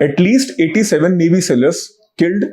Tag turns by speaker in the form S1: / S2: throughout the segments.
S1: At least 87 Navy sailors killed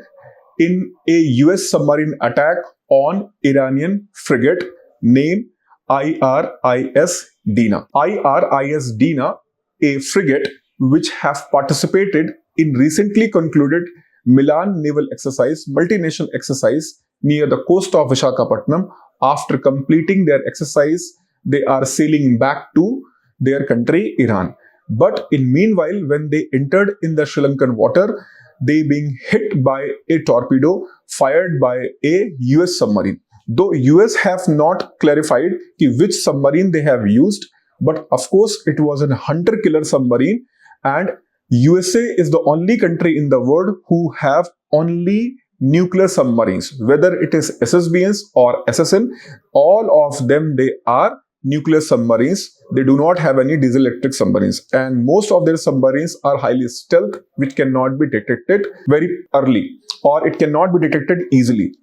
S1: in a US submarine attack on Iranian frigate named IRIS Dina. IRIS Dina, a frigate which have participated in recently concluded Milan naval exercise, multinational exercise near the coast of Visakhapatnam. After completing their exercise, they are sailing back to their country, Iran. But in meanwhile, when they entered in the Sri Lankan water, they being hit by a torpedo fired by a US submarine. Though US have not clarified which submarine they have used, but of course it was a hunter-killer submarine, and USA is the only country in the world who have only nuclear submarines. Whether it is SSBNs or SSN, all of them, they are nuclear submarines. They do not have any diesel electric submarines, and most of their submarines are highly stealth, which cannot be detected very early, or it cannot be detected easily.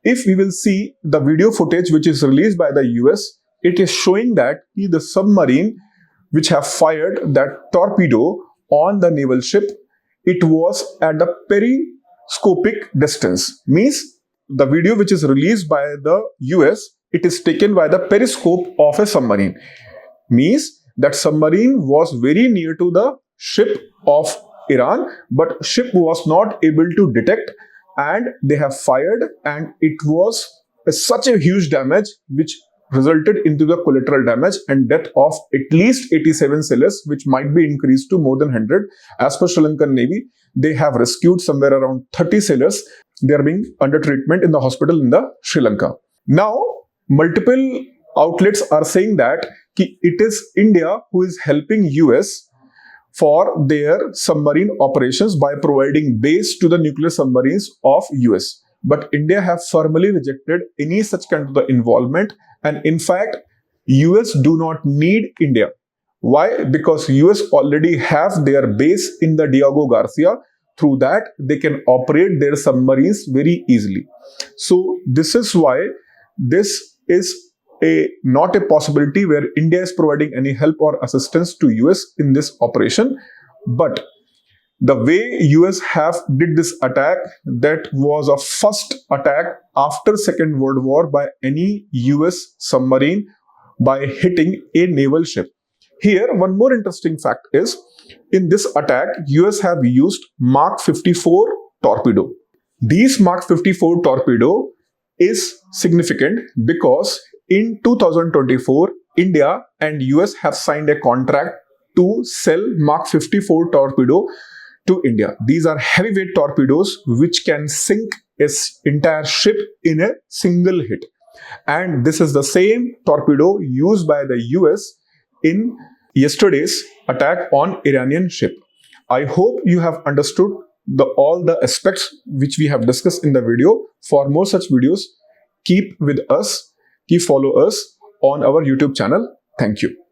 S1: If we will see the video footage which is released by the US, it is showing that the submarine which have fired that torpedo on the naval ship, it was at the periscopic distance. Means the video which is released by the US, it is taken by the periscope of a submarine. Means that submarine was very near to the ship of Iran, but ship was not able to detect, and they have fired, and it was such a huge damage which resulted into the collateral damage and death of at least 87 sailors, which might be increased to more than 100. As per Sri Lankan Navy, they have rescued somewhere around 30 sailors. They are being under treatment in the hospital in the Sri Lanka. Now, multiple outlets are saying that it is India who is helping US for their submarine operations by providing base to the nuclear submarines of US. But India have firmly rejected any such kind of involvement, and in fact, US do not need India. Why? Because US already have their base in the Diego Garcia. Through that, they can operate their submarines very easily. So this is why this is not a possibility where India is providing any help or assistance to US in this operation. But the way US have did this attack, that was a first attack after Second World War by any US submarine by hitting a naval ship. Here, one more interesting fact is, in this attack, US have used Mark 54 torpedo. These Mark 54 torpedo is significant because in 2024, India and US have signed a contract to sell Mark 54 torpedo to India. These are heavyweight torpedoes which can sink an entire ship in a single hit. And this is the same torpedo used by the US in yesterday's attack on Iranian ship. I hope you have understood all the aspects which we have discussed in the video. For more such videos, keep with us, follow us on our YouTube channel. Thank you.